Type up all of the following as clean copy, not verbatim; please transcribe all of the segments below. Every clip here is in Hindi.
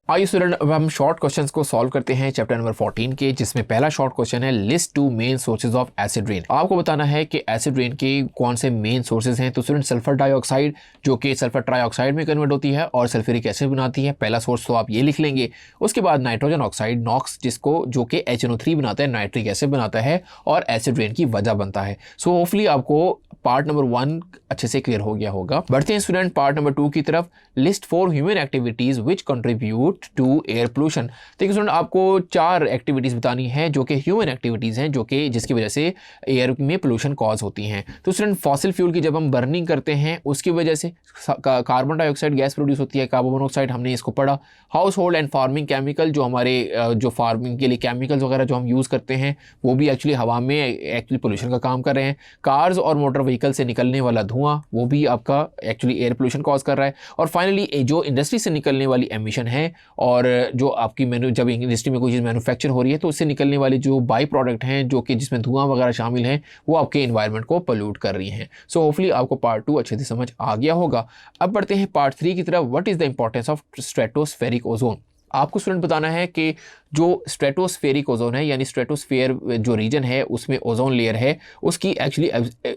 आइए स्टूडेंट, अब हम शॉर्ट क्वेश्चंस को सॉल्व करते हैं चैप्टर नंबर 14 के, जिसमें पहला शॉर्ट क्वेश्चन है list 2 main sources of acid rain. आपको बताना है कि एसिड रेन के कौन से मेन सोर्सेज हैं। तो स्टूडेंट सल्फर डाइऑक्साइड जो कि सल्फर ट्राइऑक्साइड में कन्वर्ट होती है और सल्फ्यूरिक एसिड बनाती है, पहला सोर्स तो आप ये लिख लेंगे। उसके बाद नाइट्रोजन ऑक्साइड नॉक्स, जिसको जो कि HNO3 बनाता है, नाइट्रिक एसिड बनाता है और एसिड रेन की वजह बनता है। सो होपफुली आपको पार्ट नंबर 1 अच्छे से क्लियर हो गया होगा। बढ़ते हैं स्टूडेंट पार्ट नंबर 2 की तरफ। List 4 human activities which contribute to air pollution. देखिए स्टूडेंट, आपको 4 एक्टिविटीज बतानी है जो कि ह्यूमन एक्टिविटीज हैं, जो कि जिसकी वजह से एयर में पोल्यूशन कॉज होती हैं। तो स्टूडेंट फॉसिल फ्यूल की जब हम बर्निंग करते हैं उसकी वजह से कार्बन डाइऑक्साइड गैस प्रोड्यूस होती है, कार्बन मोनोऑक्साइड, हमने इसको पढ़ा। House hold and farming chemical, जो हमारे जो फार्मिंग के लिए केमिकल्स वगैरह जो हम यूज़ करते हैं वो भी एक्चुअली हवा में एक्चुअली पोल्यूशन का काम कर रहे हैं। कार्स और मोटर व्हीकल से निकलने वाला धुआं वो भी आपका एक्चुअली एयर पोल्यूशन कॉज कर रहा है। और फाइनली जो इंडस्ट्री से निकलने वाली एमिशन है और जो आपकी जब इंडस्ट्री में कोई चीज़ मैन्युफैक्चर हो रही है तो उससे निकलने वाले जो बाई प्रोडक्ट हैं जो कि जिसमें धुआं वगैरह शामिल हैं वो आपके एनवायरनमेंट को पोल्यूट कर रही हैं। सो होपफुली आपको पार्ट 2 अच्छे से समझ आ गया होगा। अब बढ़ते हैं पार्ट 3 की तरफ। What is the importance of stratospheric ozone. आपको स्टूडेंट बताना है कि जो स्ट्रेटोस्फेरिक ओजोन है, यानी स्ट्रेटोस्फेयर जो रीजन है उसमें ओजोन लेयर है, उसकी एक्चुअली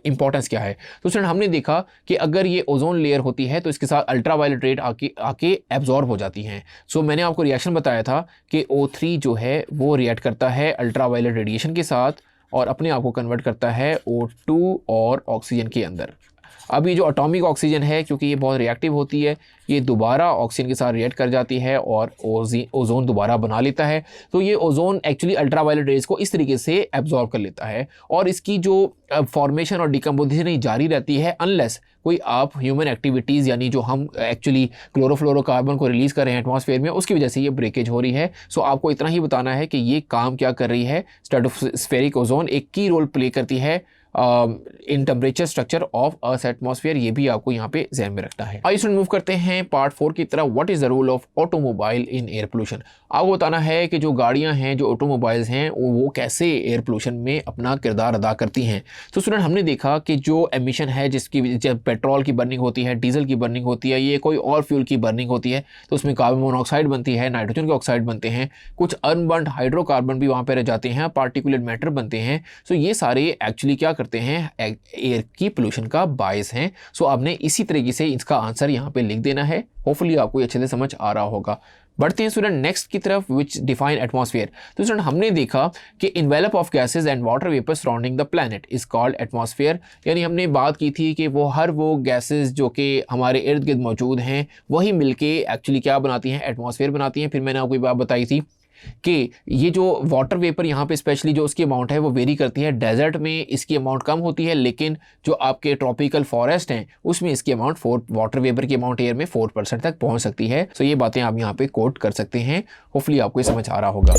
इंपॉर्टेंस क्या है। तो स्टूडेंट हमने देखा कि अगर ये ओजोन लेयर होती है तो इसके साथ अल्ट्रावायलेट रेट आके एब्जॉर्ब हो जाती हैं। सो मैंने आपको रिएक्शन बताया था कि O3 जो है वो रिएक्ट करता है अल्ट्रावायलेट रेडिएशन के साथ और अपने आप को कन्वर्ट करता है O2 और ऑक्सीजन के अंदर। अब ये जो एटॉमिक ऑक्सीजन है, क्योंकि ये बहुत रिएक्टिव होती है, ये दोबारा ऑक्सीजन के साथ रिएक्ट कर जाती है और ओजोन दोबारा बना लेता है। तो ये ओजोन एक्चुअली अल्ट्रावायलेट रेज को इस तरीके से एब्जॉर्ब कर लेता है और इसकी जो फॉर्मेशन और डिकम्पोजिशन जारी रहती है अनलेस कोई आप ह्यूमन एक्टिविटीज़, यानी जो हम एक्चुअली क्लोरोफ्लोरोकार्बन को रिलीज़ कर रहे हैं एटमॉस्फेयर में, उसकी वजह से ये ब्रेकेज हो रही है। सो आपको इतना ही बताना है कि ये काम क्या कर रही है। स्ट्रेटोस्फेरिक ओजोन एक की रोल प्ले करती है in temperature structure of earth atmosphere, ये भी आपको यहाँ पे ध्यान में रखना है। आइए स्टूडेंट मूव करते हैं पार्ट 4 की तरफ। What is the role of automobile in air pollution. आपको बताना है कि जो गाड़ियाँ हैं, जो ऑटोमोबाइल्स हैं, वो कैसे एयर पोल्यूशन में अपना किरदार अदा करती हैं। तो स्टूडेंट हमने देखा कि जो एमिशन है, जिसकी जब पेट्रोल की बर्निंग होती है, डीजल की बर्निंग होती है, ये कोई और फ्यूल की बर्निंग होती है तो उसमें कार्बन मोनोऑक्साइड बनती है, नाइट्रोजन के ऑक्साइड बनते हैं, कुछ अनबर्न्ड हाइड्रोकार्बन भी वहाँ पर रह जाते हैं, पार्टिकुलेट मैटर बनते हैं। सो ये सारे एक्चुअली क्या करते हैं, एयर की पोल्यूशन का बायस हैं। सो आपने इसी तरीके से इसका आंसर यहाँ पे लिख देना है। होपफुली आपको अच्छे से समझ आ रहा होगा। बढ़ते हैं स्टूडेंट नेक्स्ट की तरफ, विच डिफाइन एटमॉस्फेयर। तो स्टूडेंट हमने देखा कि envelope of gases and water vapour surrounding the planet is called atmosphere. यानी हमने बात की थी कि वो गैसेज जो कि हमारे इर्द गिर्द मौजूद हैं वही मिलके एक्चुअली क्या बनाती हैं, एटमॉस्फेयर बनाती हैं। फिर मैंने आपको ये बात बताई थी कि ये जो वाटर वेपर यहाँ पे स्पेशली जो उसकी अमाउंट है वो वेरी करती है। डेजर्ट में इसकी अमाउंट कम होती है, लेकिन जो आपके ट्रॉपिकल फॉरेस्ट हैं उसमें इसकी अमाउंट वाटर वेपर की अमाउंट एयर में 4% तक पहुँच सकती है। सो ये बातें आप यहाँ पे कोट कर सकते हैं। होपफुली आपको ये समझ आ रहा होगा।